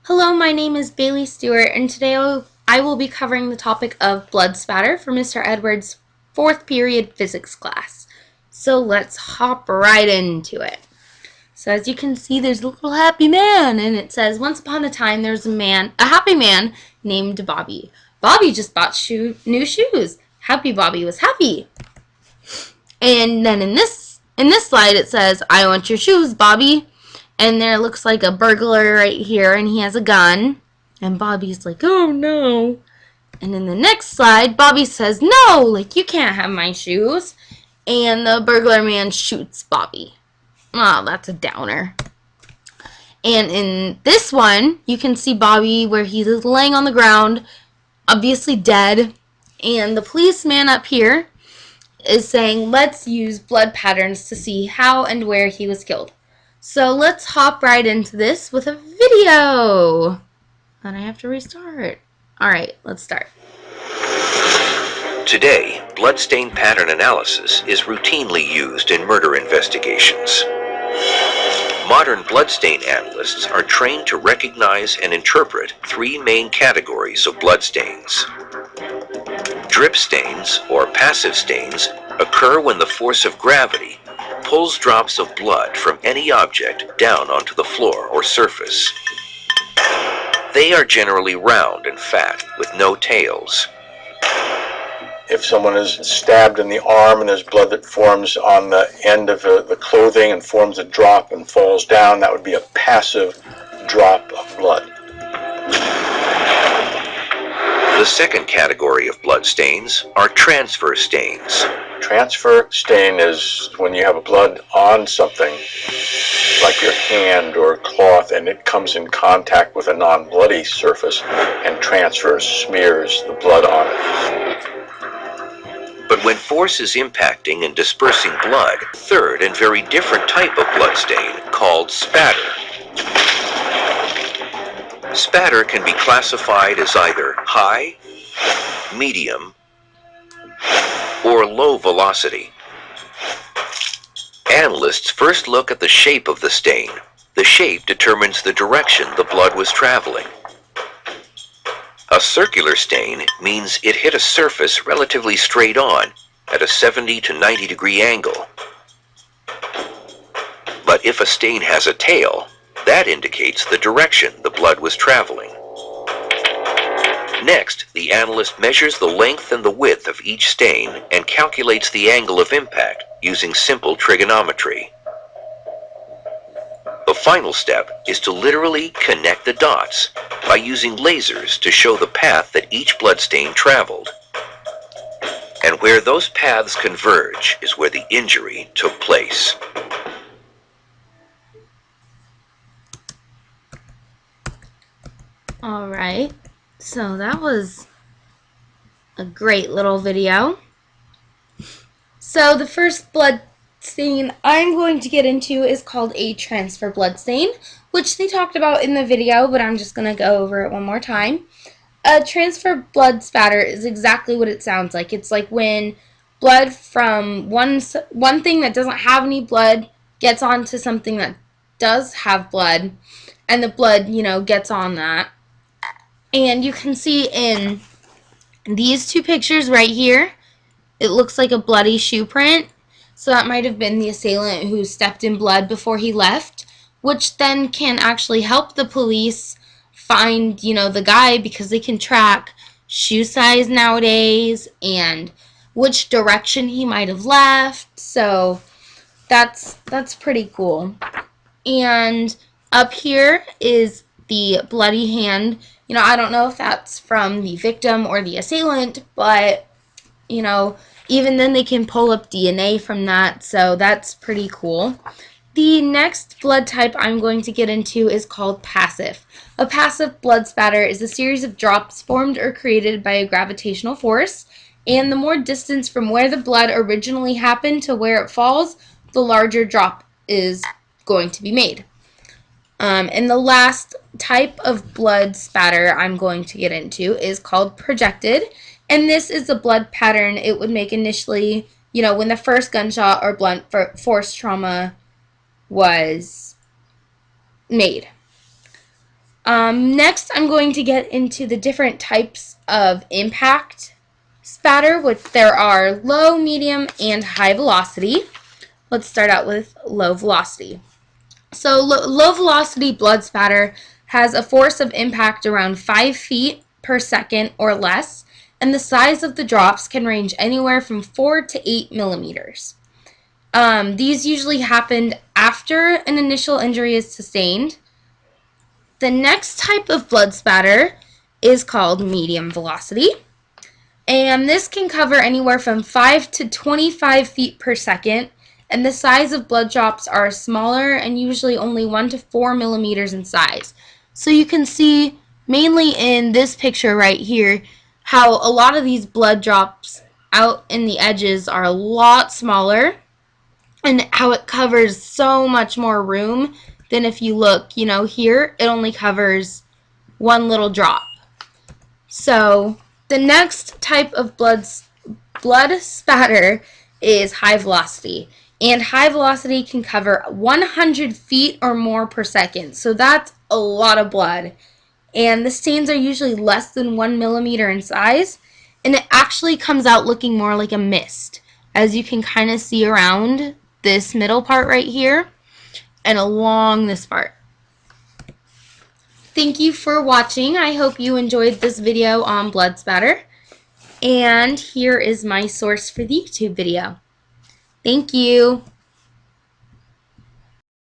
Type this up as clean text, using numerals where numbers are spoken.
Hello, my name is Bailey Stewart, and today I will be covering the topic of blood spatter for Mr. Edwards' fourth period physics class. So let's hop right into it. So as you can see, there's a little happy man, and it says, once upon a time there was a happy man named Bobby. Bobby just bought new shoes. Happy Bobby was happy. And then in this slide it says, I want your shoes, Bobby. And there looks like a burglar right here, and he has a gun. And Bobby's like, oh no. And in the next slide, Bobby says, no, like, you can't have my shoes. And the burglar man shoots Bobby. Oh, that's a downer. And in this one, you can see Bobby where he's laying on the ground, obviously dead. And the policeman up here is saying, let's use blood patterns to see how and where he was killed. So let's hop right into this with a video. And I have to restart. Alright, let's start. Today, bloodstain pattern analysis is routinely used in murder investigations. Modern bloodstain analysts are trained to recognize and interpret three main categories of bloodstains. Drip stains, or passive stains, occur when the force of gravity pulls drops of blood from any object down onto the floor or surface. They are generally round and fat with no tails. If someone is stabbed in the arm and there's blood that forms on the end of the clothing and forms a drop and falls down, that would be a passive drop of blood. The second category of blood stains are transfer stains. Transfer stain is when you have blood on something, like your hand or cloth, and it comes in contact with a non-bloody surface and transfers, smears the blood on it. But when force is impacting and dispersing blood, a third and very different type of blood stain called spatter. Spatter can be classified as either high, medium, or low velocity. Analysts first look at the shape of the stain. The shape determines the direction the blood was traveling. A circular stain means it hit a surface relatively straight on at a 70 to 90 degree angle. But if a stain has a tail, that indicates the direction the blood was traveling. Next, the analyst measures the length and the width of each stain and calculates the angle of impact using simple trigonometry. The final step is to literally connect the dots by using lasers to show the path that each bloodstain traveled. And where those paths converge is where the injury took place. Alright, so that was a great little video. So the first blood stain I'm going to get into is called a transfer blood stain, which they talked about in the video, but I'm just going to go over it one more time. A transfer blood spatter is exactly what it sounds like. It's like when blood from one thing that doesn't have any blood gets onto something that does have blood, and the blood, gets on that. And you can see in these two pictures right here, it looks like a bloody shoe print. So that might have been the assailant who stepped in blood before he left, which then can actually help the police find, the guy, because they can track shoe size nowadays and which direction he might have left. So that's pretty cool. And up here is the bloody hand. I don't know if that's from the victim or the assailant, but, even then they can pull up DNA from that, so that's pretty cool. The next blood type I'm going to get into is called passive. A passive blood spatter is a series of drops formed or created by a gravitational force, and the more distance from where the blood originally happened to where it falls, the larger drop is going to be made. And the last type of blood spatter I'm going to get into is called projected. And this is the blood pattern it would make initially, when the first gunshot or blunt force trauma was made. Next, I'm going to get into the different types of impact spatter, which there are low, medium, and high velocity. Let's start out with low velocity. So low velocity blood spatter has a force of impact around 5 feet per second or less, and the size of the drops can range anywhere from 4 to 8 millimeters. These usually happen after an initial injury is sustained. The next type of blood spatter is called medium velocity, and this can cover anywhere from 5 to 25 feet per second, and the size of blood drops are smaller and usually only 1 to 4 millimeters in size. So you can see mainly in this picture right here how a lot of these blood drops out in the edges are a lot smaller, and how it covers so much more room than if you look, here it only covers one little drop. So the next type of blood spatter is high velocity. And high velocity can cover 100 feet or more per second. So that's a lot of blood. And the stains are usually less than 1 millimeter in size. And it actually comes out looking more like a mist, as you can kind of see around this middle part right here and along this part. Thank you for watching. I hope you enjoyed this video on blood spatter. And here is my source for the YouTube video. Thank you.